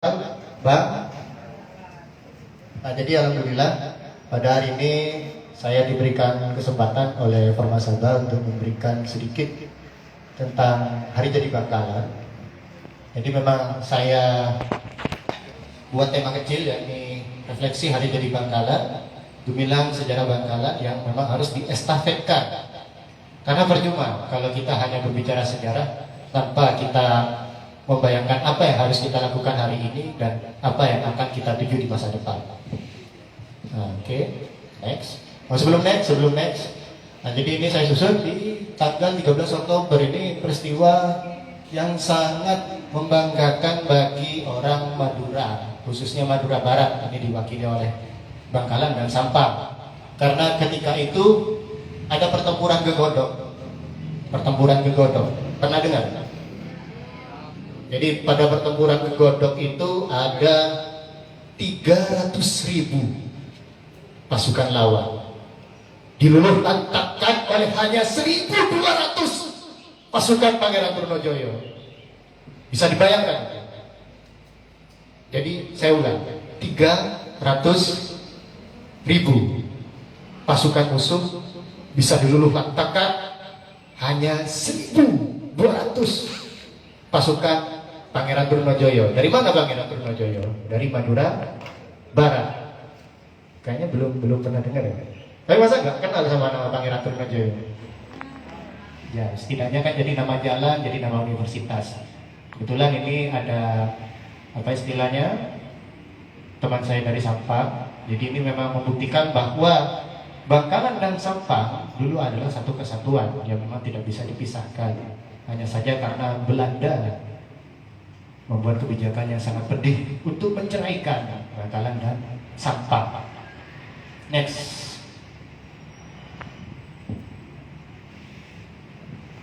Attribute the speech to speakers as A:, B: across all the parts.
A: Bang. Nah, jadi alhamdulillah pada hari ini saya diberikan kesempatan oleh Formas Sabah untuk memberikan sedikit tentang hari jadi Bangkalan. Jadi memang saya buat tema kecil, yakni refleksi hari jadi Bangkalan, gemilang sejarah Bangkalan yang memang harus diestafetkan. Karena percuma kalau kita hanya berbicara sejarah tanpa kita membayangkan apa yang harus kita lakukan hari ini dan apa yang akan kita tuju di masa depan. Oke, next. Sebelum next. Nah, jadi ini saya susun di tanggal 13 Oktober ini peristiwa yang sangat membanggakan bagi orang Madura, khususnya Madura Barat. Ini diwakili oleh Bangkalan dan Sampang. Karena ketika itu ada pertempuran Gegodok. Pernah dengar? Jadi pada pertempuran Gegodok itu ada 300.000 pasukan lawan. Diluluh lantakkan oleh hanya 1.200 pasukan Pangeran Trunojoyo. Bisa dibayangkan? Jadi saya ulang, 300.000 pasukan musuh bisa diluluh lantakkan hanya 1.200 pasukan Pangeran Trunojoyo. Dari mana Pangeran Trunojoyo? Dari Madura Barat. Kayaknya belum pernah dengar ya. Tapi masa nggak kenal sama nama Pangeran Trunojoyo? Ya, setidaknya kan jadi nama jalan, jadi nama universitas. Kebetulan ini ada apa istilahnya, teman saya dari Sampang. Jadi ini memang membuktikan bahwa Bangkalan dan Sampang dulu adalah satu kesatuan yang memang tidak bisa dipisahkan. Hanya saja karena Belanda membuat kebijakan yang sangat pedih untuk menceraikan Bangkalan dan Sampang. Next.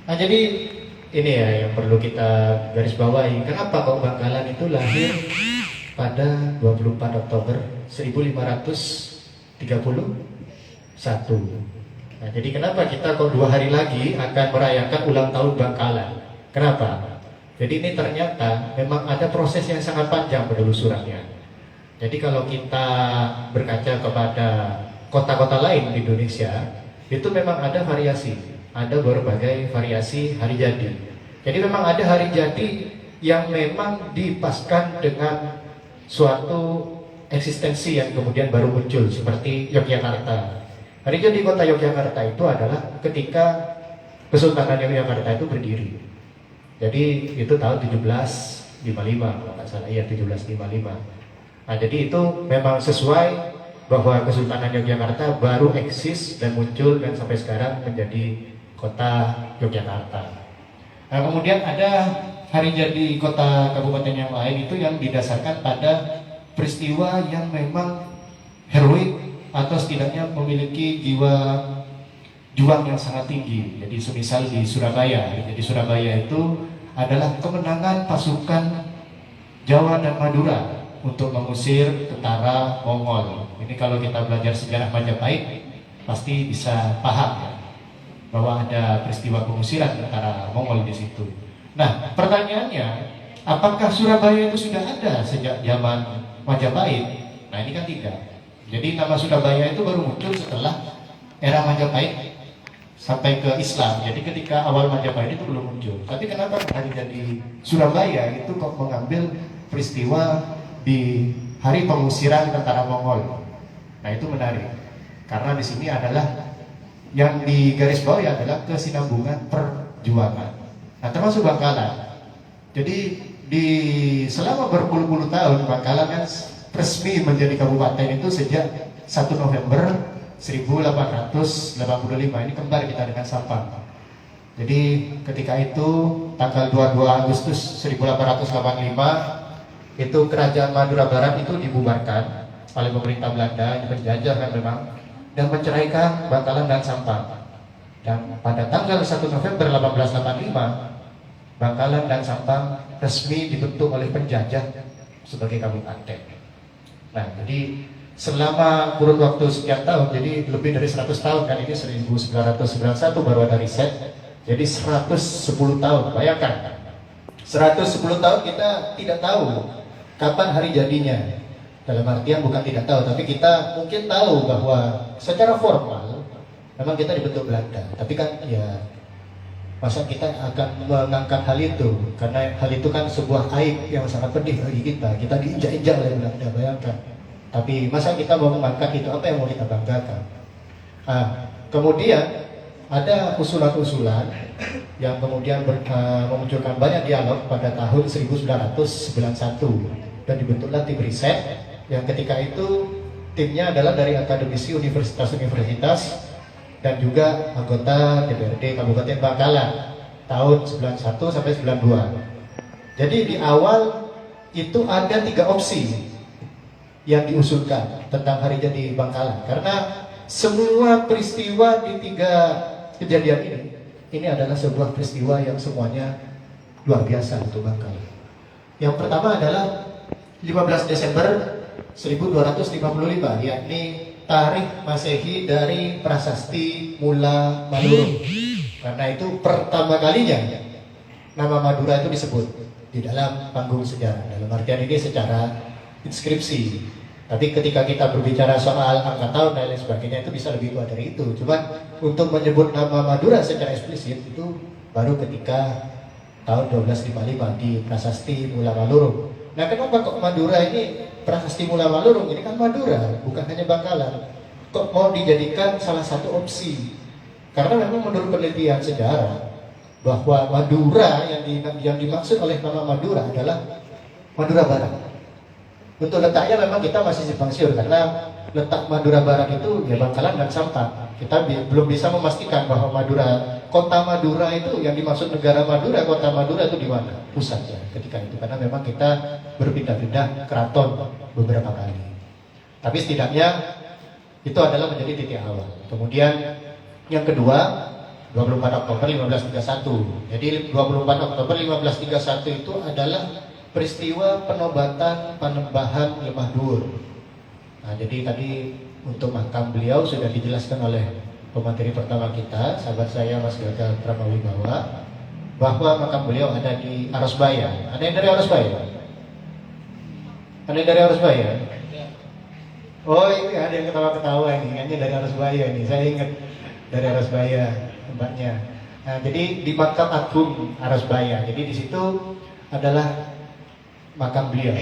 A: Nah, jadi ini ya yang perlu kita garis bawahi. Kenapa kok Bangkalan itu lahir pada 24 Oktober 1531? Nah, jadi kenapa kita kok 2 hari lagi akan merayakan ulang tahun Bangkalan? Kenapa? Jadi ini ternyata memang ada proses yang sangat panjang penelusurannya. Jadi kalau kita berkaca kepada kota-kota lain di Indonesia, itu memang ada variasi, ada berbagai variasi hari jadi. Jadi memang ada hari jadi yang memang dipaskan dengan suatu eksistensi yang kemudian baru muncul, seperti Yogyakarta. Hari jadi kota Yogyakarta itu adalah ketika Kesultanan Yogyakarta itu berdiri. Jadi itu tahun 1755 kalau nggak salah, ya 1755. Nah, jadi itu memang sesuai bahwa Kesultanan Yogyakarta baru eksis dan muncul dan sampai sekarang menjadi kota Yogyakarta. Nah, kemudian ada hari jadi kota kabupaten yang lain itu yang didasarkan pada peristiwa yang memang heroik atau setidaknya memiliki jiwa juang yang sangat tinggi. Jadi semisal di Surabaya. Jadi Surabaya itu adalah kemenangan pasukan Jawa dan Madura untuk mengusir tentara Mongol. Ini kalau kita belajar sejarah Majapahit pasti bisa paham ya, bahwa ada peristiwa pengusiran tentara Mongol di situ. Nah, pertanyaannya, apakah Surabaya itu sudah ada sejak zaman Majapahit? Nah, ini kan tidak. Jadi nama Surabaya itu baru muncul setelah era Majapahit sampai ke Islam. Jadi ketika awal Majapahit itu belum muncul. Tapi kenapa hari jadi Surabaya itu kok mengambil peristiwa di hari pengusiran tentara Mongol? Nah, itu menarik. Karena di sini adalah yang digarisbawahi adalah kesinambungan perjuangan. Nah, termasuk Bangkalan. Jadi di selama berpuluh-puluh tahun Bangkalan kan resmi menjadi kabupaten itu sejak 1 November 1885. Ini kembar kita dengan Sampang. Jadi ketika itu tanggal 22 Agustus 1885 itu kerajaan Madura Barat itu dibubarkan oleh pemerintah Belanda yang penjajah kan memang, dan menceraikan Bangkalan dan Sampang. Dan pada tanggal 1 November 1885 Bangkalan dan Sampang resmi dibentuk oleh penjajah sebagai kabupaten. Nah, jadi selama kurun waktu sekian tahun, jadi lebih dari 100 tahun kan, ini 1991 baru ada riset. Jadi 110 tahun, bayangkan 110 tahun kita tidak tahu kapan hari jadinya. Dalam artian bukan tidak tahu, tapi kita mungkin tahu bahwa secara formal memang kita dibentuk Belanda. Tapi kan ya masa kita akan mengangkat hal itu, karena hal itu kan sebuah aib yang sangat pedih bagi kita. Kita diinjak-injak oleh Belanda, bayangkan. Tapi masa kita mau mengangkat itu, apa yang mau kita banggakan? Kemudian ada usulan-usulan yang kemudian memunculkan banyak dialog pada tahun 1991 dan dibentuklah tim riset yang ketika itu timnya adalah dari akademisi universitas-universitas dan juga anggota DPRD Kabupaten Bangkalan tahun 91 sampai 92. Jadi di awal itu ada 3 opsi yang diusulkan tentang hari jadi Bangkalan, karena semua peristiwa di 3 kejadian ini adalah sebuah peristiwa yang semuanya luar biasa untuk Bangkalan. Yang pertama adalah 15 Desember 1255, yakni tarikh Masehi dari Prasasti Mula Malurung. Karena itu pertama kalinya nama Madura itu disebut di dalam panggung sejarah. Dalam artian ini secara inskripsi. Tapi ketika kita berbicara soal angka tahun dan lain sebagainya itu bisa lebih kuat dari itu. Cuma untuk menyebut nama Madura secara eksplisit itu baru ketika tahun 1255 di Prasasti Mula Malurung. Nah, kenapa kok Madura ini Prasasti Mula Malurung? Ini kan Madura, bukan hanya Bangkalan. Kok mau dijadikan salah satu opsi? Karena memang menurut penelitian sejarah bahwa Madura yang dimaksud oleh nama Madura adalah Madura Barat. Untuk letaknya memang kita masih simpang siur, karena letak Madura Barat itu ya Bangkalan dan Sampang. Kita belum bisa memastikan bahwa kota Madura itu yang dimaksud negara Madura, kota Madura itu di mana pusatnya ketika itu, karena memang kita berpindah-pindah keraton beberapa kali. Tapi setidaknya itu adalah menjadi titik awal. Kemudian yang kedua 24 Oktober 1531. Jadi 24 Oktober 1531 itu adalah peristiwa penobatan Panembahan Lemah Dhuwur. Nah, jadi tadi untuk makam beliau sudah dijelaskan oleh pemateri pertama kita, sahabat saya Mas Gagal Pramawibawa, bahwa makam beliau ada di Arosbaya. Ada yang dari Arosbaya? Ada yang dari Arosbaya? Oh, ini ada yang ketawa-ketawa ini, kayaknya dari Arosbaya ini. Saya ingat dari Arosbaya tempatnya. Nah, jadi di makam Agung Arosbaya. Jadi di situ adalah makam beliau.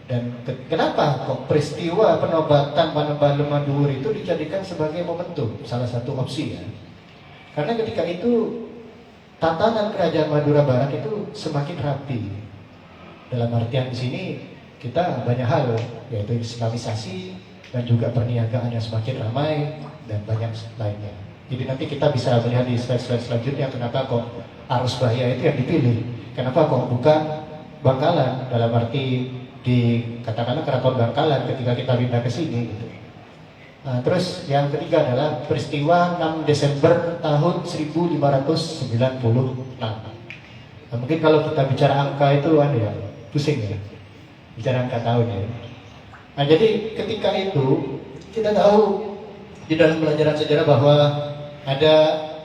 A: Dan kenapa kok peristiwa penobatan Panembahan Lemah Dhuwur itu dijadikan sebagai momentum, salah satu opsi ya? Karena ketika itu tatanan kerajaan Madura Barat itu semakin rapi. Dalam artian di sini kita banyak hal, yaitu islamisasi dan juga perniagaan yang semakin ramai dan banyak lainnya. Jadi nanti kita bisa melihat di slide-slide selanjutnya kenapa kok Arosbaya itu yang dipilih, kenapa kok bukan Bangkalan, dalam arti di katakanlah Keraton Bangkalan ketika kita pindah ke sini gitu. Nah, terus yang ketiga adalah peristiwa 6 Desember tahun 1596. Nah, mungkin kalau kita bicara angka itu ya pusing ya, bicara angka tahun ya. Nah, jadi ketika itu kita tahu di dalam pelajaran sejarah bahwa ada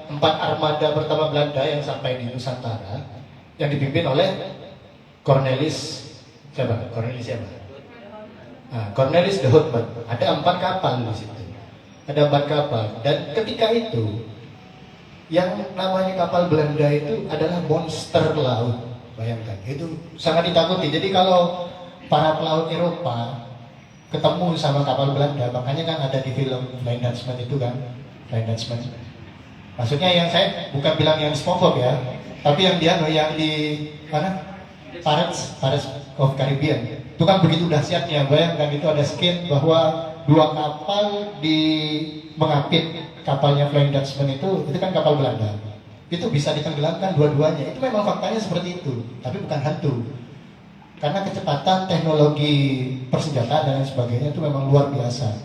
A: 4 armada pertama Belanda yang sampai di Nusantara yang dipimpin oleh Cornelis siapa? Cornelis siapa? Nah, Cornelis de Houtman. Ada 4 kapal di situ. Ada 4 kapal. Dan ketika itu yang namanya kapal Belanda itu adalah monster laut. Bayangkan, itu sangat ditakuti. Jadi kalau para pelaut Eropa ketemu sama kapal Belanda, makanya kan ada di film Flying Dutchman itu kan, Flying Dutchman. Maksudnya yang saya bukan bilang yang SpongeBob ya, tapi yang di mana? Pirates of Caribbean. Itu kan begitu dahsyatnya. Bayangkan itu ada scene bahwa 2 kapal mengapit kapalnya Flying Dutchman itu kan kapal Belanda. Itu bisa ditenggelamkan dua-duanya. Itu memang faktanya seperti itu, tapi bukan hantu. Karena kecepatan teknologi persenjataan dan lain sebagainya itu memang luar biasa.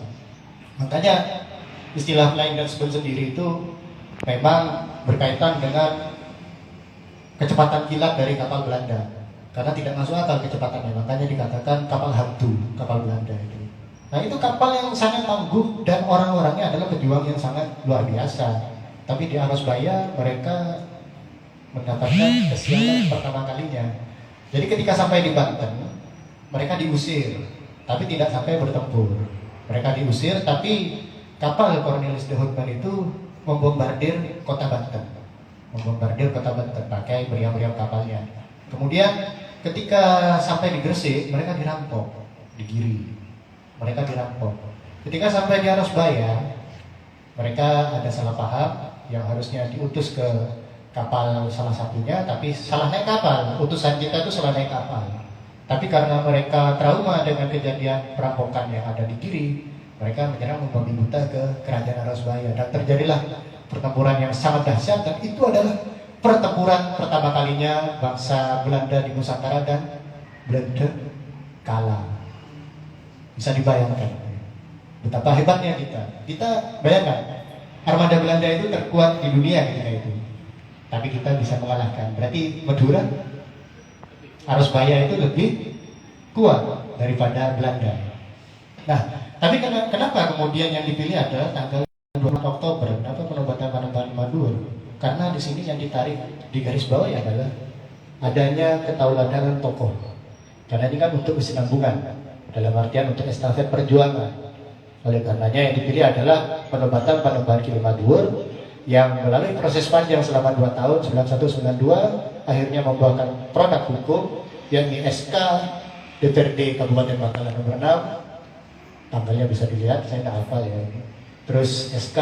A: Makanya istilah Flying Dutchman sendiri itu memang berkaitan dengan kecepatan kilat dari kapal Belanda. Karena tidak masuk akal kecepatannya, makanya dikatakan kapal hantu, kapal Belanda itu. Nah, itu kapal yang sangat tangguh dan orang-orangnya adalah pejuang yang sangat luar biasa. Tapi di Arosbaya mereka mendapatkan kesialan pertama kalinya. Jadi ketika sampai di Banten, mereka diusir, tapi tidak sampai bertempur. Mereka diusir, tapi kapal Cornelis de Houtman itu membombardir kota Banten, pakai meriam-meriam kapalnya. Kemudian ketika sampai di Gresik, mereka dirampok, digiri, mereka dirampok. Ketika sampai di Arosbaya, mereka ada salah paham, yang harusnya diutus ke kapal salah satunya, tapi salah naik kapal. Utusan kita itu salah naik kapal. Tapi karena mereka trauma dengan kejadian perampokan yang ada di kiri, mereka menyerang membabi buta ke kerajaan Arosbaya, dan terjadilah pertempuran yang sangat dahsyat. Dan itu adalah pertempuran pertama kalinya bangsa Belanda di Nusantara, dan Belanda kalah. Bisa dibayangkan betapa hebatnya kita. Kita bayangkan, armada Belanda itu terkuat di dunia ketika itu, tapi kita bisa mengalahkan. Berarti Madura, Arosbaya itu lebih kuat daripada Belanda. Nah, tapi kenapa kemudian yang dipilih adalah tanggal 24 Oktober? Kenapa penobatan Panembahan Madura? Karena di sini yang ditarik di garis bawah adalah adanya ketauladanan tokoh. Karena ini kan untuk kesinambungan, dalam artian untuk estafet perjuangan. Oleh karenanya yang dipilih adalah penobatan Panembahan Kilimadur, yang melalui proses panjang selama 2 tahun, 91-92, akhirnya membuahkan produk hukum, yakni SK DPRD Kabupaten Bangkalan nomor 6, tanggalnya bisa dilihat, saya tidak hafal ya ini. Terus SK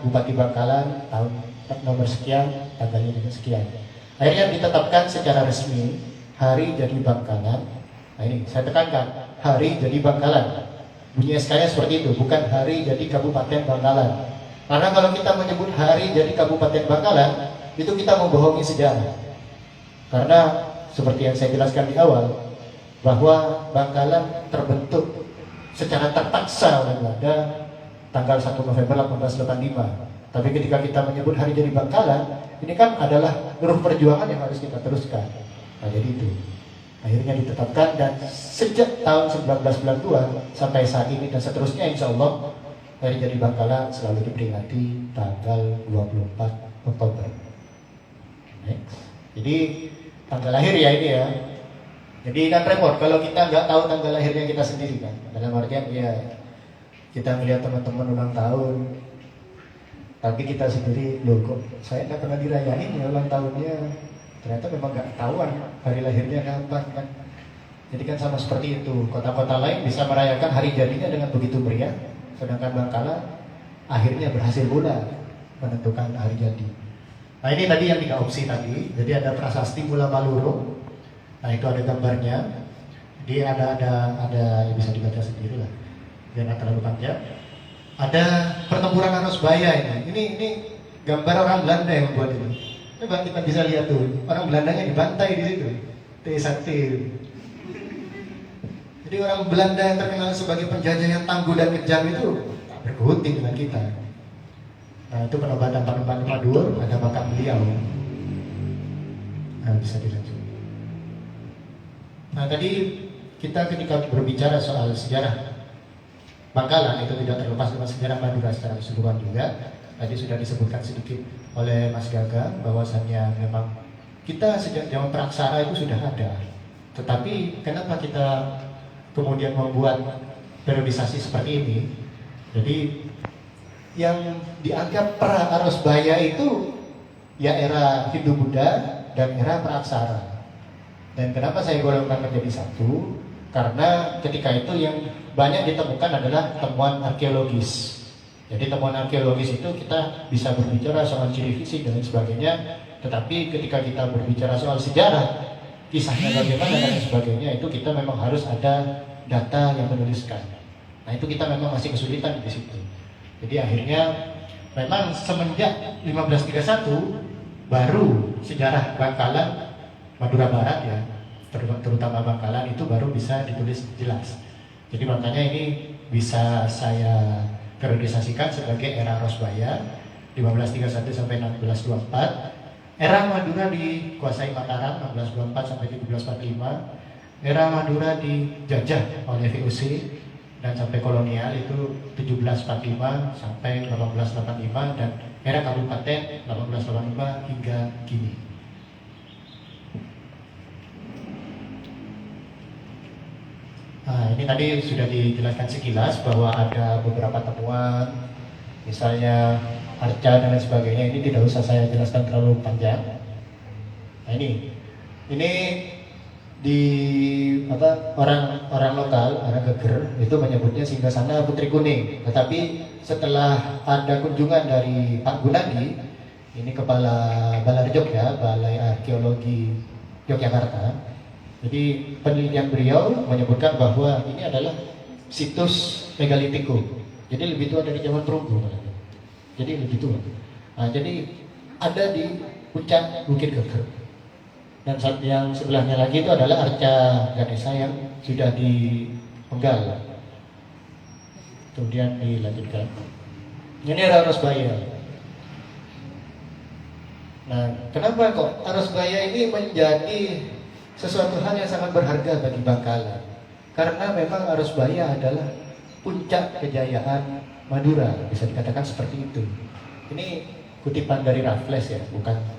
A: Bupati Bangkalan tahun nomor sekian, tanggalnya juga sekian. Akhirnya ditetapkan secara resmi Hari Jadi Bangkalan. Nah ini saya tekankan, Hari Jadi Bangkalan. Bunyi SK-nya seperti itu, bukan Hari Jadi Kabupaten Bangkalan. Karena kalau kita menyebut Hari Jadi Kabupaten Bangkalan, itu kita membohongi sejarah. Karena seperti yang saya jelaskan di awal, bahwa Bangkalan terbentuk secara terpaksa oleh Belanda tanggal 1 November 1885. Tapi ketika kita menyebut Hari Jadi Bangkalan, ini kan adalah ruh perjuangan yang harus kita teruskan. Nah jadi itu akhirnya ditetapkan, dan sejak tahun 1992 sampai saat ini dan seterusnya, insya Allah Hari Jadi Bangkalan selalu diperingati tanggal 24 Oktober. Next. Jadi tanggal lahir ya ini ya. Jadi kan repot kalau kita nggak tahu tanggal lahirnya kita sendiri kan. Dalam artian ya, kita melihat teman-teman ulang tahun, tapi kita sendiri, loh kok saya nggak pernah dirayain ya ulang tahunnya. Ternyata memang nggak ketahuan hari lahirnya kapan kan. Jadi kan sama seperti itu, kota-kota lain bisa merayakan hari jadinya dengan begitu meriah, sedangkan Bangkalan akhirnya berhasil pula menentukan hari jadi. Nah ini tadi yang 3 opsi tadi. Jadi ada prasasti Mula Maluro. Nah itu ada gambarnya. Jadi ada ya bisa dibaca sendiri lah, jangan terlalu panjang. Ada pertempuran Arosbaya ini. Ini gambar orang Belanda yang membuat ini. Coba kita bisa lihat tuh, orang Belandanya dibantai di situ. T1. Jadi orang Belanda yang terkenal sebagai penjajah yang tangguh dan kejam itu berkutik dengan kita. Nah itu penobatan Panembahan Madura, ada makam beliau. Nah bisa dilanjut. Nah tadi kita ketika berbicara soal sejarah Bangkalan, itu tidak terlepas dengan sejarah Madura secara keseluruhan juga. Tadi sudah disebutkan sedikit oleh Mas Gaga bahwasannya memang kita sejak zaman Praksara itu sudah ada. Tetapi kenapa kita kemudian membuat periodisasi seperti ini? Jadi yang dianggap pra Arosbaya itu ya era Hindu-Buddha dan era Praksara. Dan kenapa saya golongkan menjadi satu? Karena ketika itu yang banyak ditemukan adalah temuan arkeologis. Jadi temuan arkeologis itu kita bisa berbicara soal ciri fisik dan sebagainya, tetapi ketika kita berbicara soal sejarah, kisahnya bagaimana dan sebagainya, itu kita memang harus ada data yang menuliskan. Nah itu kita memang masih kesulitan di situ. Jadi akhirnya memang semenjak 1531 baru sejarah Bangkalan Madura Barat ya, terutama Bangkalan itu baru bisa ditulis jelas. Jadi makanya ini bisa saya periodisasikan sebagai era Arosbaya 1531 sampai 1624, era Madura dikuasai Mataram 1624 sampai 1745, era Madura dijajah oleh VOC dan sampai kolonial itu 1745 sampai 1885, dan era kabupaten 1885 hingga kini. Nah, ini tadi sudah dijelaskan sekilas bahwa ada beberapa temuan, misalnya arca dan lain sebagainya. Ini tidak usah saya jelaskan terlalu panjang. Nah, ini di orang lokal, orang Geger itu menyebutnya Singgasana Putri Kuning. Tetapi setelah ada kunjungan dari Pak Gunadi, ini kepala Balai Jogja, Balai Arkeologi Yogyakarta. Jadi penelitian beliau menyebutkan bahwa ini adalah situs megalitikum. Jadi lebih tua dari zaman perunggu. Jadi lebih tua. Nah, jadi ada di puncak Bukit Geger. Dan yang sebelahnya lagi itu adalah arca Ganesha yang sudah dipenggal. Kemudian dilanjutkan. Ini ada Arosbaya. Nah, kenapa kok Arosbaya ini menjadi sesuatu hal yang sangat berharga bagi Bangkalan? Karena memang Arosbaya adalah puncak kejayaan Madura, bisa dikatakan seperti itu. Ini kutipan dari Raffles ya,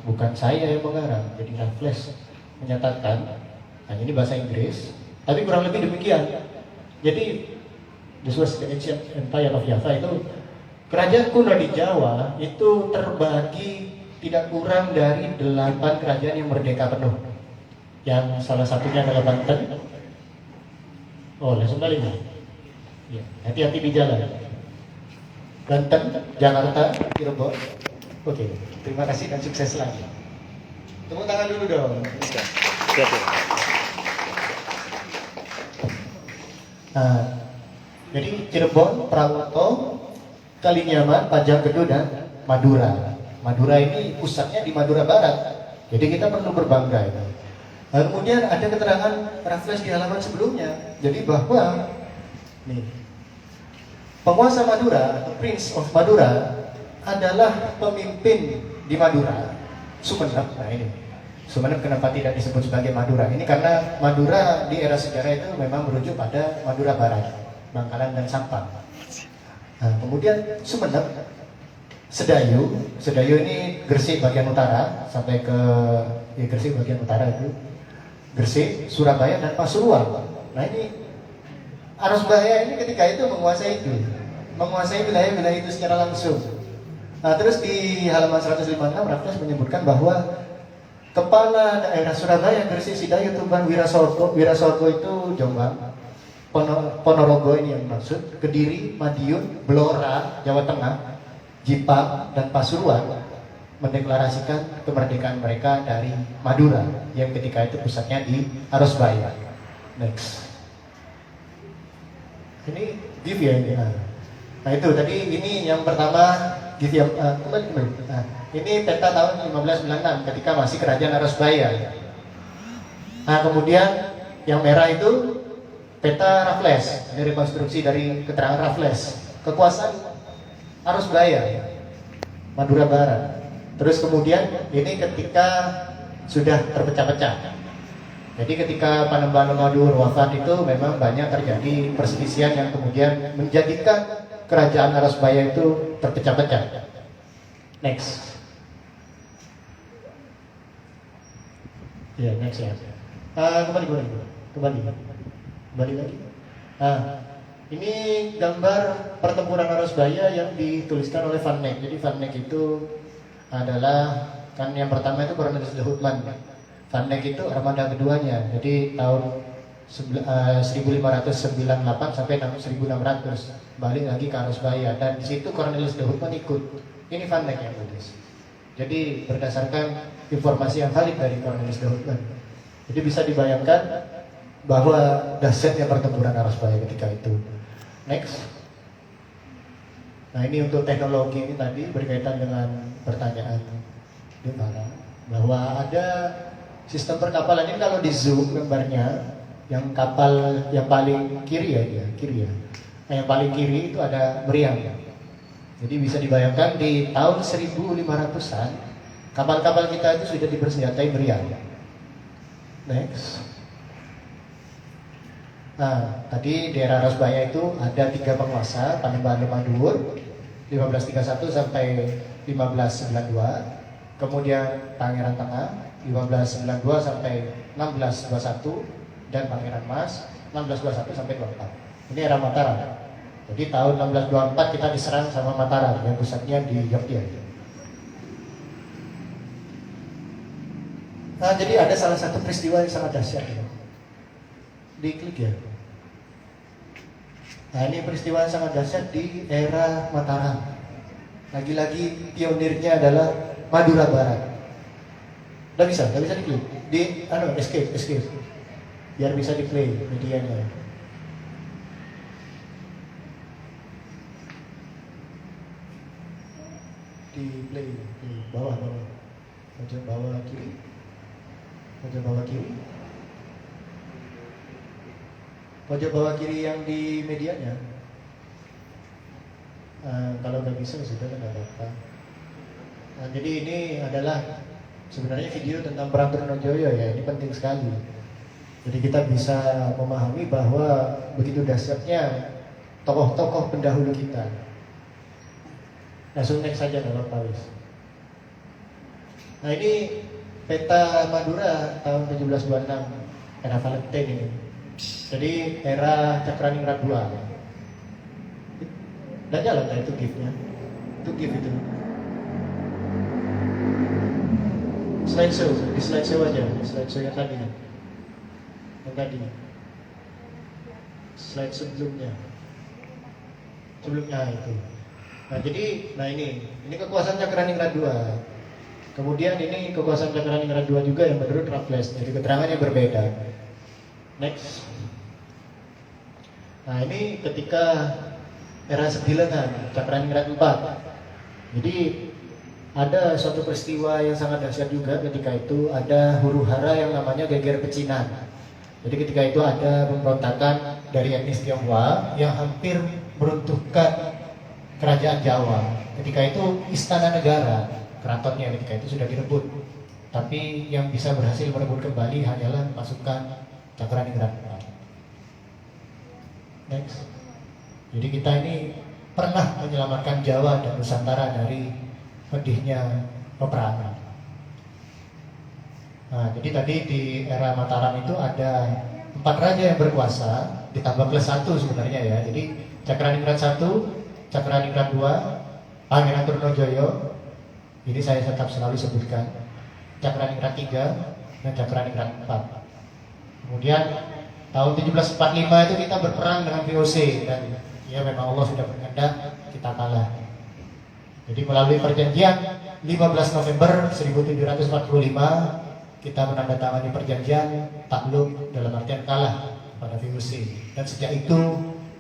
A: bukan saya yang mengarang. Jadi Raffles menyatakan, nah ini bahasa Inggris, tapi kurang lebih demikian. Jadi this was the ancient empire of Java, itu kerajaan kuno di Jawa itu terbagi tidak kurang dari 8 kerajaan yang merdeka penuh. Yang salah satunya adalah Banten. Oh, langsung balik ya, hati-hati di jalan. Banten, Jakarta, Cirebon. Oke, terima kasih dan sukses lagi. Tepuk tangan dulu dong. Nah, jadi Cirebon, Prawoto, Kalinyaman, Pajangkedul, dan Madura. Madura ini pusatnya di Madura Barat. Jadi kita perlu berbangga itu. Nah, kemudian ada keterangan Raffles di halaman sebelumnya. Jadi bahwa nih, penguasa Madura atau Prince of Madura adalah pemimpin di Madura, Sumenep. Nah ini, Sumenep kenapa tidak disebut sebagai Madura? Ini karena Madura di era sejarah itu memang merujuk pada Madura Barat, Bangkalan dan Sampang. Nah, kemudian Sumenep, Sedayu ini Gresik bagian utara sampai ke Gresik bagian utara itu. Gresik, Surabaya, dan Pasuruan. Nah ini Arosbaya ini ketika itu menguasai wilayah-wilayah itu secara langsung. Nah terus di halaman 156 Raffles menyebutkan bahwa kepala daerah Surabaya, Gresik, Sidayu, Tuban, Wirasorgo itu Jombang, Ponorogo ini yang maksud, Kediri, Madiun, Blora, Jawa Tengah, Jipang, dan Pasuruan mendeklarasikan kemerdekaan mereka dari Madura yang ketika itu pusatnya di Arosbaya. Next. Ini give ya ini. Nah itu tadi ini yang pertama give ya, kembali. Nah, ini peta tahun 1596 ketika masih kerajaan Arosbaya. Nah kemudian yang merah itu peta Raffles, ini rekonstruksi dari keterangan Raffles. Kekuasaan Arosbaya, Madura Barat. Terus kemudian ini ketika sudah terpecah-pecah. Jadi ketika Panembahan Madur wafat itu memang banyak terjadi perselisihan yang kemudian menjadikan kerajaan Arosbaya itu terpecah-pecah. Next. Ya, next ya. Kembali lagi. Nah, ini gambar pertempuran Arosbaya yang dituliskan oleh Van Neck. Jadi Van Neck itu adalah kan yang pertama itu Cornelis de Houtman. Van Neck itu armada keduanya. Jadi tahun 1598 sampai 1600 balik lagi ke Arosbaya dan di situ Cornelis de Houtman ikut. Ini Van Neck yang tulis. Jadi berdasarkan informasi yang valid dari Cornelis de Houtman. Jadi bisa dibayangkan bahwa dahsyatnya pertempuran Arosbaya ketika itu. Next. Nah ini untuk teknologi ini tadi berkaitan dengan pertanyaan Depara bahwa ada sistem perkapalan ini kalau di zoom gambarnya yang kapal yang paling kiri ya kiri ya. Nah, yang paling kiri itu ada meriam. Jadi bisa dibayangkan di tahun 1500-an kapal-kapal kita itu sudah dipersenjatai meriam. Next. Nah, tadi daerah Arosbaya itu ada 3 penguasa, Panembahan Madur 1531 sampai 1592, kemudian Pangeran Tengah 1592 sampai 1621 dan Pangeran Mas 1621 sampai 24. Ini era Mataram. Jadi tahun 1624 kita diserang sama Mataram yang pusatnya di Yogyakarta. Nah, jadi ada salah satu peristiwa yang sangat dahsyat ya. Diklik ya. Nah, ini peristiwa yang sangat dahsyat di era Mataram. Lagi-lagi pionirnya adalah Madura Barat. Nggak bisa diklik. Escape. Biar bisa di play medianya. Di play, di bawah. Pojok bawah kiri. Pojok bawah kiri yang di medianya. Kalau nggak bisa sudah nggak apa-apa. Nah, jadi ini adalah sebenarnya video tentang Perang Trunojoyo ya. Ini penting sekali. Jadi kita bisa memahami bahwa begitu dahsyatnya tokoh-tokoh pendahulu kita. Langsung next saja dalam Paris. Nah, ini peta Madura tahun 1726 era Valentine ini. Jadi era Cakraningrat II. Dan jalan lah itu gift-nya. Itu gift itu. Slideshow, di slideshow aja, di slideshow yang tadi. Slide sebelumnya itu. Nah, jadi, ini kekuasaan Cakraningrat II. Kemudian ini kekuasaan Cakraningrat II juga yang menurut Raffles. Jadi keterangannya berbeda. Next. Nah, ini ketika era Sembilanan, Cakraningrat IV. Jadi ada suatu peristiwa yang sangat dahsyat juga ketika itu. Ada huru-hara yang namanya Geger Pecinan. Jadi ketika itu ada pemberontakan dari etnis Tionghoa yang hampir meruntuhkan kerajaan Jawa. Ketika itu istana negara, keratonnya ketika itu sudah direbut. Tapi yang bisa berhasil merebut kembali hanyalah pasukan Cakraningrat. Next. Jadi kita ini pernah menyelamatkan Jawa dan Nusantara dari pedihnya peperangan. Nah, jadi tadi di era Mataram itu ada 4 raja yang berkuasa, ditambah plus 1 sebenarnya ya. Jadi Cakraningrat I, Cakraningrat II, Pangeran Trunojoyo, ini saya tetap selalu sebutkan, Cakraningrat III, dan Cakraningrat IV. Kemudian tahun 1745 itu kita berperang dengan VOC dan ya memang Allah sudah berkehendak kita kalah. Jadi melalui perjanjian 15 November 1745 kita menandatangani perjanjian takluk dalam artian kalah pada VOC. Dan sejak itu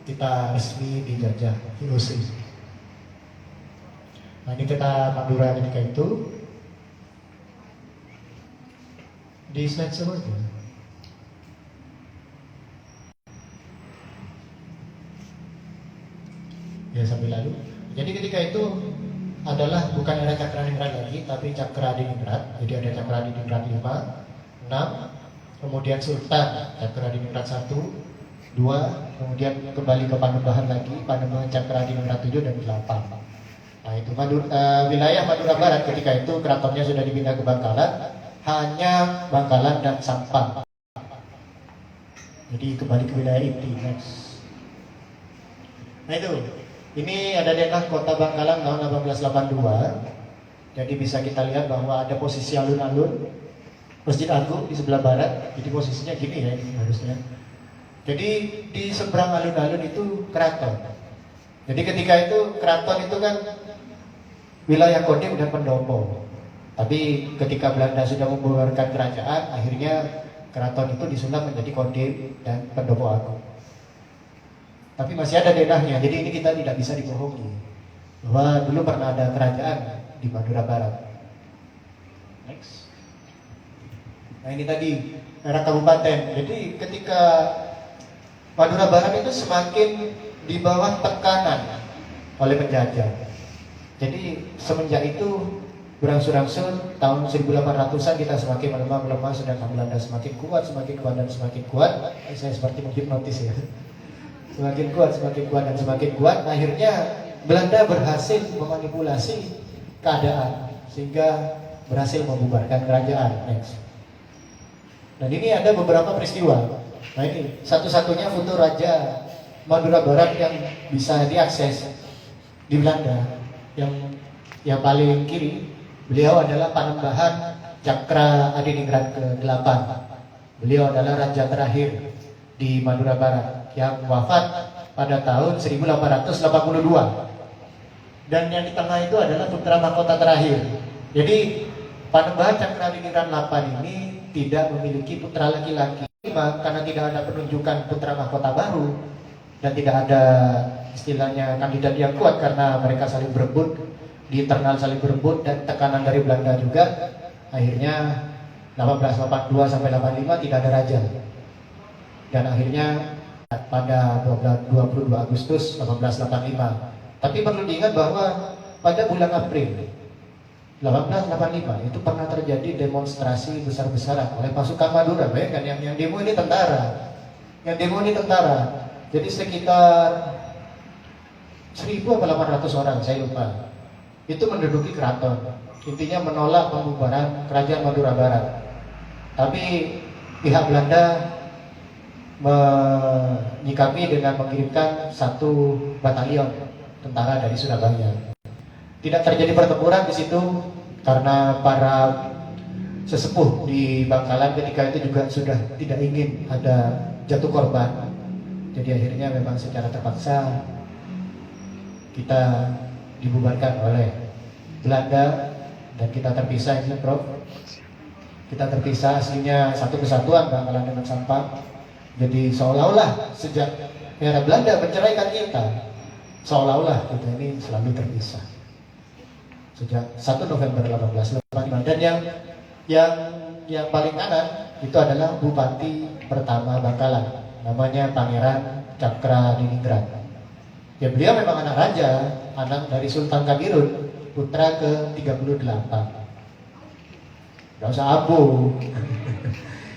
A: kita resmi dijajah VOC. Nah, ini peta Madura ketika itu. Di slide selanjutnya. Ya, sambil lalu. Jadi ketika itu adalah bukan era Cakraningrat lagi, tapi Cakradiningrat. Jadi ada Cakradiningrat 5, 6, kemudian Sultan Cakradiningrat 1, 2, kemudian kembali ke Panembahan lagi, Panembahan Cakradiningrat 7 dan 8. Nah, itu wilayah Madura Barat ketika itu keratonnya sudah dipindah ke Bangkalan, hanya Bangkalan dan Sampang. Jadi kembali ke wilayah inti. Next. Nah, itu. Ini ada denah kota Bangkalan tahun 1882. Jadi bisa kita lihat bahwa ada posisi alun-alun Masjid Agung di sebelah barat. Jadi posisinya gini ya ini harusnya. Jadi di seberang alun-alun itu keraton. Jadi ketika itu keraton itu kan wilayah Kodim dan Pendopo. Tapi ketika Belanda sudah membubarkan kerajaan, akhirnya keraton itu disulap menjadi Kodim dan Pendopo Agung. Tapi masih ada denahnya, jadi ini kita tidak bisa dibohongi bahwa dulu pernah ada kerajaan di Madura Barat. Next. Nah, ini tadi era kabupaten. Jadi ketika Madura Barat itu semakin di bawah tekanan oleh penjajah. Jadi semenjak itu berangsur-angsur tahun 1800-an kita semakin melemah, sedangkan Belanda semakin kuat dan semakin kuat. Saya seperti menghipnotis ya. Semakin kuat dan semakin kuat. Akhirnya Belanda berhasil memanipulasi keadaan sehingga berhasil membubarkan kerajaan. Next. Dan ini ada beberapa peristiwa. Nah ini satu-satunya foto Raja Madura Barat yang bisa diakses di Belanda. Yang paling kiri, beliau adalah Panembahan Cakra Adiningrat ke-8. Beliau adalah raja terakhir di Madura Barat yang wafat pada tahun 1882. Dan yang di tengah itu adalah putra mahkota terakhir. Jadi Panembahan Cakra Adiningrat 8 ini tidak memiliki putra laki-laki karena tidak ada penunjukan putra mahkota baru dan tidak ada istilahnya kandidat yang kuat karena mereka saling berebut di internal, saling berebut dan tekanan dari Belanda juga. Akhirnya 1882 sampai 85 tidak ada raja. Dan akhirnya pada 22 Agustus 1885. Tapi perlu diingat bahwa pada bulan April 1885 itu pernah terjadi demonstrasi besar-besaran oleh pasukan Madura. Bayangkan yang demo ini tentara. Yang demo ini tentara. Jadi sekitar 1.800 orang, saya lupa. Itu menduduki keraton. Intinya menolak pembubaran kerajaan Madura Barat. Tapi pihak Belanda menyikapi dengan mengirimkan 1 batalion tentara dari Surabaya. Tidak terjadi pertempuran di situ karena para sesepuh di Bangkalan ketika itu juga sudah tidak ingin ada jatuh korban. Jadi akhirnya memang secara terpaksa kita dibubarkan oleh Belanda dan kita terpisah ini, Prof. Kita terpisah, aslinya satu kesatuan Bangkalan dengan Sampang. Jadi seolah-olah sejak era Belanda menceraikan kita, seolah-olah kita ini selalu terpisah. Sejak 1 November 1885. Dan yang paling kanan itu adalah Bupati pertama Bangkalan, namanya Pangeran Cakra Adiningrat. Ya beliau memang anak raja, anak dari Sultan Kadirun, putra ke-38. Gak usah abu.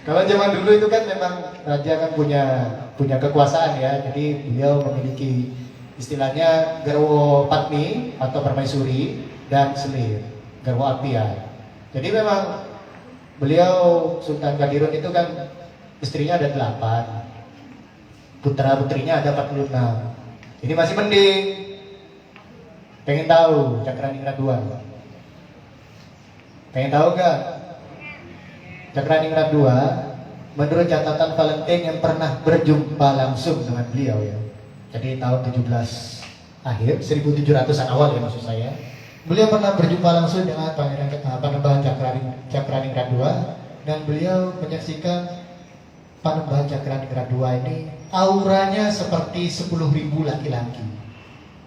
A: Kalau zaman dulu itu kan memang raja kan punya kekuasaan ya. Jadi beliau memiliki istilahnya Garwo Patmi atau Permaisuri dan Selir, Garwo Apian. Jadi memang beliau Sultan Kadirun itu kan istrinya ada 8, putra putrinya ada 46. Ini masih mending. Pengen tahu Cakraningrat 2? Pengen tahu gak? Cakraningrat 2 menurut catatan Valentine yang pernah berjumpa langsung dengan beliau ya. Jadi tahun 17 akhir 1700-an awal ya maksud saya. Beliau pernah berjumpa langsung dengan Panembahan Cakraningrat 2 dan beliau menyaksikan Panembahan Cakraningrat 2 ini auranya seperti 10.000 laki-laki.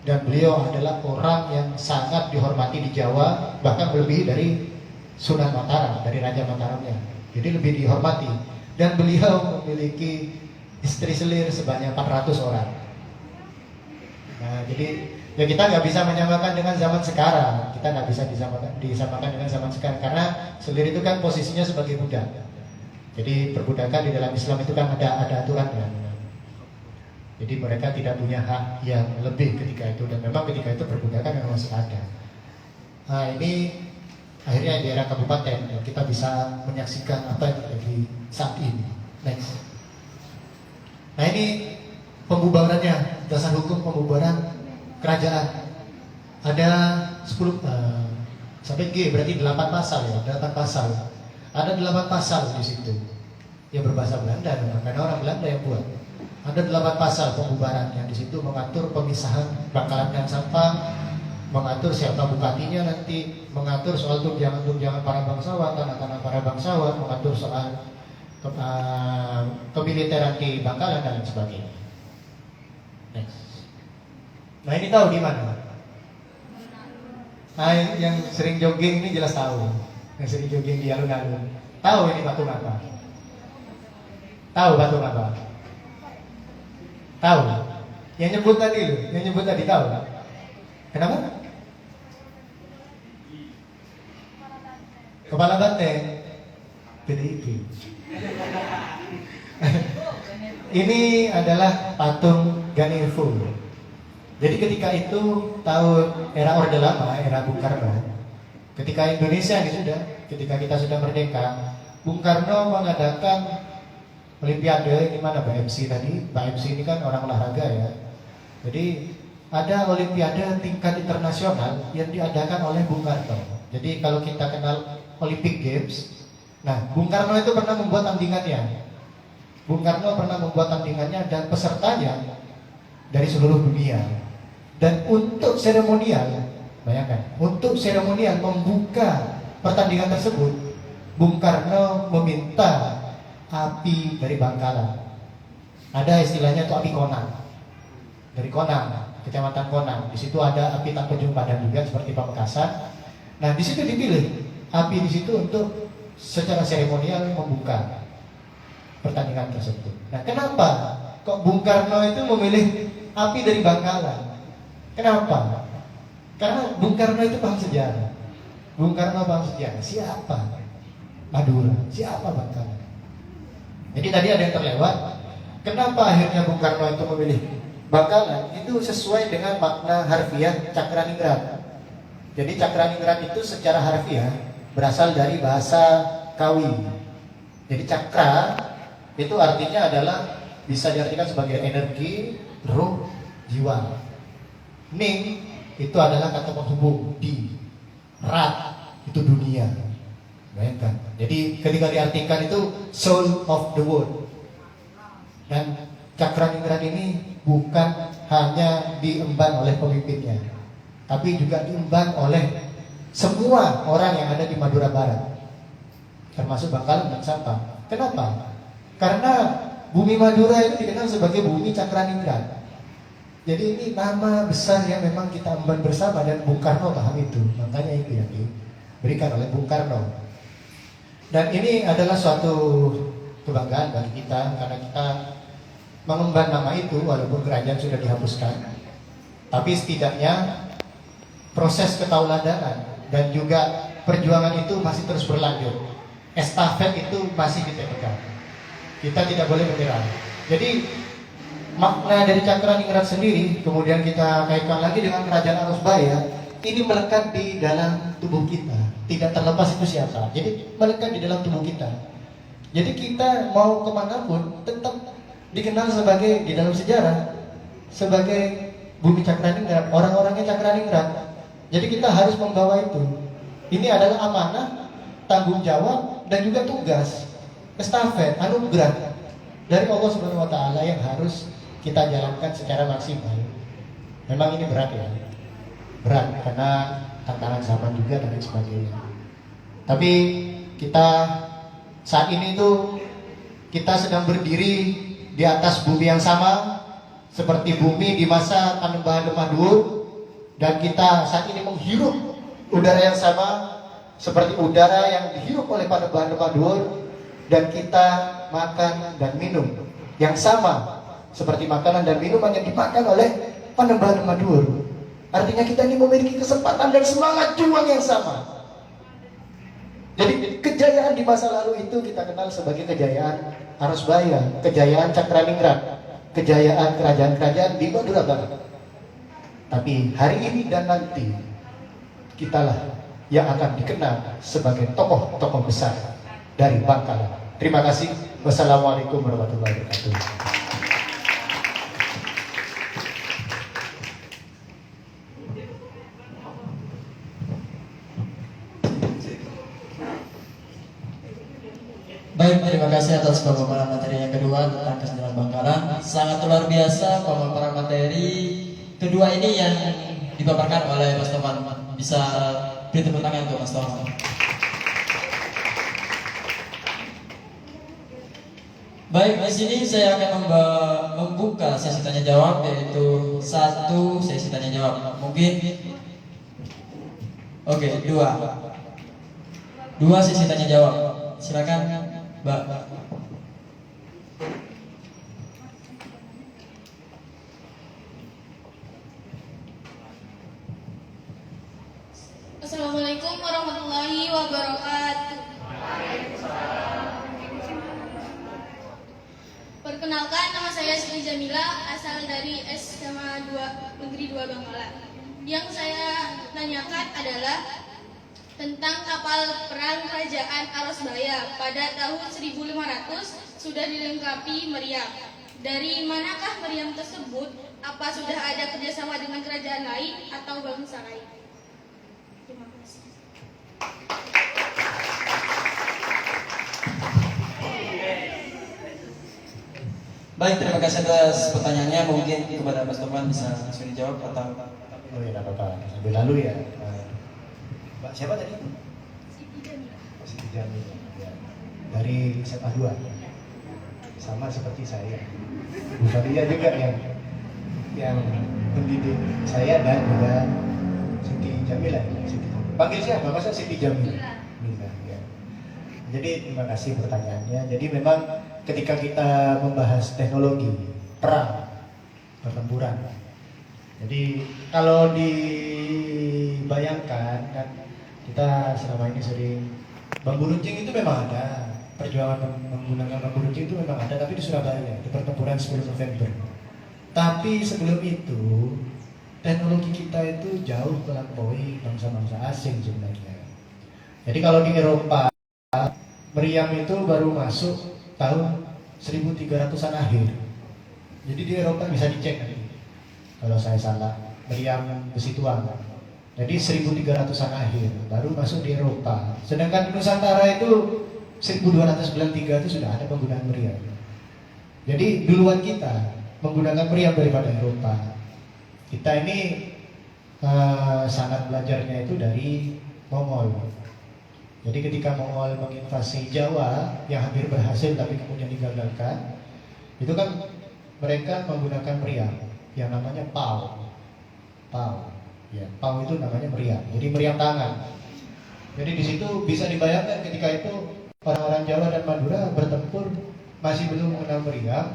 A: Dan beliau adalah orang yang sangat dihormati di Jawa, bahkan lebih dari Sunan Mataram, dari Raja Mataramnya. Jadi lebih dihormati. Dan beliau memiliki istri selir sebanyak 400 orang. Nah, jadi ya kita nggak bisa menyamakan dengan zaman sekarang. Kita nggak bisa disamakan dengan zaman sekarang karena selir itu kan posisinya sebagai budak. Jadi perbudakan di dalam Islam itu kan ada aturannya. Jadi mereka tidak punya hak yang lebih ketika itu, dan memang ketika itu perbudakan memang masih ada. Nah ini akhirnya di era kabupaten ya, kita bisa menyaksikan apa yang terjadi saat ini. Next. Nah ini pembubarannya, dasar hukum pembubaran kerajaan. Ada 10 sampai G berarti 8 pasal ya, 8 pasal. Ada 8 pasal di situ yang berbahasa Belanda memang, karena orang Belanda yang buat. Ada 8 pasal pembubaran yang di situ mengatur pemisahan Bangkalan dan Sampang, mengatur siapa bupatinya nanti, mengatur soal tunjangan para bangsawan, tanah-tanah para bangsawan, mengatur soal kemiliteran di Bangkalan dan lain sebagainya. Next. Nah ini tahu di mana? Nah yang sering jogging ini jelas tahu. Yang sering jogging di alun-alun. Tahu ini batu apa? Tahu batu apa? Tahu? Yang nyebut tadi tahu? Kenapa? Kepala Banteng PDIP. Ini adalah patung Ganevo. Jadi ketika itu tahun era Orde Lama, era Bung Karno, ketika kita sudah merdeka, Bung Karno mengadakan Olimpiade ini mana Mbak MC tadi? Mbak MC ini kan orang olahraga ya. Jadi ada Olimpiade tingkat internasional yang diadakan oleh Bung Karno. Jadi kalau kita kenal Olympic Games, nah Bung Karno itu pernah membuat tandingannya. Bung Karno pernah membuat tandingannya dan pesertanya dari seluruh dunia. Dan untuk seremonial, bayangkan, untuk seremonial membuka pertandingan tersebut, Bung Karno meminta api dari Bangkalan. Ada istilahnya itu api Konang. Dari Konang, Kecamatan Konang. Di situ ada api Tanjung Padang juga seperti Pamekasan. Nah, di situ dipilih api di situ untuk secara seremonial membuka pertandingan tersebut. Nah, kenapa kok Bung Karno itu memilih api dari Bangkalan? Kenapa? Karena Bung Karno itu paham sejarah. Bung Karno paham sejarah. Siapa Madura? Siapa Bangkalan? Jadi tadi ada yang terlewat. Kenapa akhirnya Bung Karno itu memilih Bangkalan? Itu sesuai dengan makna harfiah Cakraningrat. Jadi Cakraningrat itu secara harfiah berasal dari bahasa Kawi. Jadi cakra itu artinya adalah bisa diartikan sebagai energi, ruh, jiwa. Ning itu adalah kata penghubung, di rat itu dunia. Bayangkan. Jadi ketika diartikan itu soul of the world. Dan Cakraningrat ini bukan hanya diemban oleh pemimpinnya, tapi juga diemban oleh semua orang yang ada di Madura Barat, termasuk Bangkalan dan Sampang. Kenapa? Karena bumi Madura itu dikenal sebagai bumi Cakraningrat. Jadi ini nama besar yang memang kita emban bersama dan Bung Karno paham itu. Makanya itu yang diberikan oleh Bung Karno. Dan ini adalah suatu kebanggaan bagi kita karena kita mengemban nama itu walaupun kerajaan sudah dihapuskan. Tapi setidaknya proses ketauladanan dan juga perjuangan itu masih terus berlanjut. Estafet itu masih kita pegang. Kita tidak boleh menyerah. Jadi makna dari Cakraningrat sendiri kemudian kita kaitkan lagi dengan kerajaan Arusbaya, ini melekat di dalam tubuh kita. Tidak terlepas itu siapa. Jadi melekat di dalam tubuh kita. Jadi kita mau kemanapun tetap dikenal sebagai di dalam sejarah sebagai bumi Cakraningrat, orang-orangnya Cakraningrat. Jadi kita harus membawa itu. Ini adalah amanah, tanggung jawab dan juga tugas, estafet, anugerah dari Allah Subhanahu wa taala yang harus kita jalankan secara maksimal. Memang ini berat ya. Berat karena tantangan zaman juga dan lain sebagainya. Tapi kita saat ini tuh kita sedang berdiri di atas bumi yang sama seperti bumi di masa Panembahan Lemah Dhuwur, dan kita saat ini menghirup udara yang sama seperti udara yang dihirup oleh Panembahan Lemah Dhuwur, dan kita makan dan minum yang sama seperti makanan dan minuman yang dimakan oleh Panembahan Lemah Dhuwur. Artinya kita ini memiliki kesempatan dan semangat juang yang sama. Jadi kejayaan di masa lalu itu kita kenal sebagai kejayaan Arusbaya, kejayaan Cakraningrat, kejayaan kerajaan-kerajaan di Madura Barat. Tapi hari ini dan nanti kitalah yang akan dikenal sebagai tokoh-tokoh besar dari Bangkalan. Terima kasih. Wassalamualaikum warahmatullahi wabarakatuh.
B: Baik, terima kasih atas pemaparan materi yang kedua tentang kesejarah Bangkalan. Sangat luar biasa pemaparan materi kedua ini yang dipaparkan oleh Mas Toman. Bisa beri tepuk tangan untuk Mas Toman. Baik, di sini saya akan membuka sesi tanya jawab, yaitu satu sesi tanya jawab. Mungkin, oke, dua sesi tanya jawab. Silakan. Mbak.
C: Assalamualaikum warahmatullahi wabarakatuh. Perkenalkan, nama saya Siti Jamila, asal dari SMA 2 Negeri 2 Bangkalan. Yang saya tanyakan adalah tentang kapal perang kerajaan Arusbaya pada tahun 1500 sudah dilengkapi meriam. Dari manakah meriam tersebut? Apa sudah ada kerjasama dengan kerajaan lain atau bangsa lain? Terima kasih.
B: Baik, terima kasih atas pertanyaannya. Mungkin kepada Mas Topan bisa langsung dijawab atau
A: Oh ya, tidak apa-apa. Sambil lalu ya. Mbak siapa tadi?
C: Siti Jamila.
A: Siti Jamila. Ya. Dari SMA 2. Sama seperti saya. Bu Falia juga yang mendidik saya dan juga Siti Jamila. Panggil siapa? Masa Siti Jamila? Mila, ya. Jadi terima kasih pertanyaannya. Jadi memang ketika kita membahas teknologi perang, pertempuran. Jadi kalau dibayangkan kan kita selama ini sering bambu runcing itu memang ada, perjuangan menggunakan bambu runcing itu memang ada, tapi di Surabaya di pertempuran 10 November. Tapi sebelum itu teknologi kita itu jauh melampaui bangsa-bangsa asing sebenarnya. Jadi kalau di Eropa meriam itu baru masuk tahun 1300-an akhir. Jadi di Eropa bisa dicek nanti kalau saya salah, meriam besi tuang. Jadi 1300-an akhir baru masuk di Eropa. Sedangkan di Nusantara itu 1293 itu sudah ada penggunaan meriam. Jadi duluan kita menggunakan meriam daripada Eropa. Kita ini sangat belajarnya itu dari Mongol. Jadi ketika Mongol menginvasi Jawa yang hampir berhasil tapi kemudian digagalkan, itu kan mereka menggunakan meriam yang namanya pau. Ya, pau itu namanya meriam. Jadi meriam tangan. Jadi di situ bisa dibayangkan ketika itu orang-orang Jawa dan Madura bertempur masih belum mengenal meriam,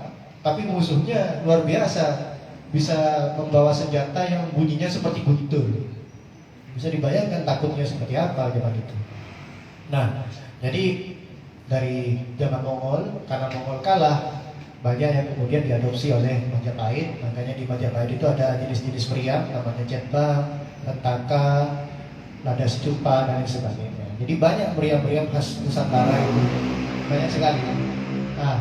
A: tapi musuhnya luar biasa, bisa membawa senjata yang bunyinya seperti guntur. Bisa dibayangkan takutnya seperti apa zaman itu. Nah, jadi dari zaman Mongol, karena Mongol kalah, banyak yang kemudian diadopsi oleh Majapahit. Makanya di Majapahit itu ada jenis-jenis meriam, namanya cetbang, rentaka, lada secupa, dan lain sebagainya. Jadi banyak meriam-meriam khas Nusantara itu, banyak sekali. Nah,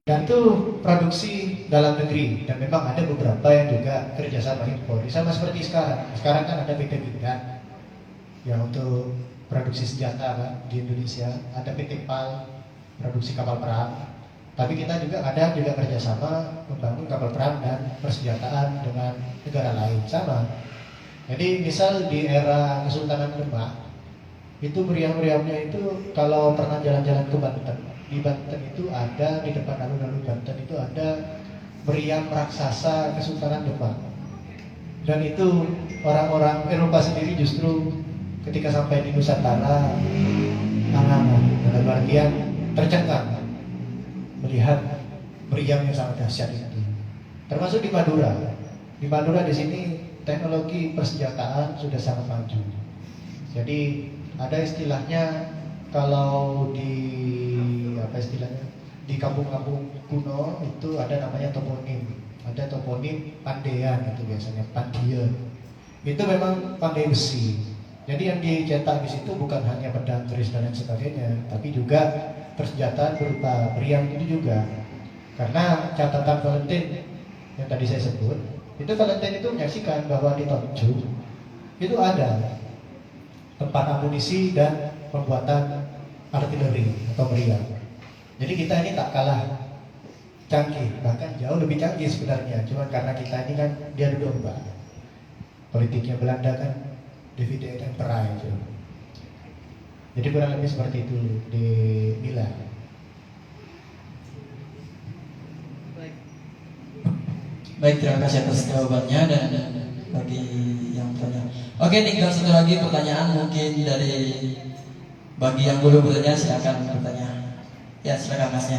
A: dan itu produksi dalam negeri, dan memang ada beberapa yang juga kerjasama impor. Sama seperti sekarang. Sekarang kan ada PT Pindad yang untuk produksi senjata kan di Indonesia, ada PT PAL produksi kapal perang. Tapi kita juga ada kerjasama membangun kapal perang dan persenjataan dengan negara lain sama. Jadi misal di era Kesultanan Demak itu meriam-meriamnya itu kalau pernah jalan-jalan ke Banten, di Banten itu ada di depan alun-alun Banten itu ada meriam raksasa Kesultanan Demak. Dan itu orang-orang Eropa sendiri justru ketika sampai di Nusantara dalam artian tercengang melihat meriam yang sangat dahsyat itu. Termasuk di Madura. Di Madura di sini teknologi persenjataan sudah sangat maju. Jadi ada istilahnya kalau di di kampung-kampung kuno itu ada namanya toponim. Ada toponim Pandean itu biasanya Pandian. Itu memang pandai besi. Jadi yang dicetak di situ bukan hanya pedang, keris dan lain sebagainya, tapi juga persenjataan berupa meriam itu juga. Karena catatan Valentine yang tadi saya sebut, itu Valentine itu menyaksikan bahwa di Toju itu ada tempat amunisi dan pembuatan artileri atau meriam. Jadi kita ini tak kalah canggih, bahkan jauh lebih canggih sebenarnya. Cuma karena kita ini kan diadu domba. Politiknya Belanda kan divide et impera itu. Jadi kurang lebih seperti itu di Mila.
B: Baik, terima kasih atas jawabannya dan bagi yang bertanya. Oke, tinggal satu lagi pertanyaan mungkin dari bagi yang belum bertanya silakan bertanya. Ya, silakan Masnya.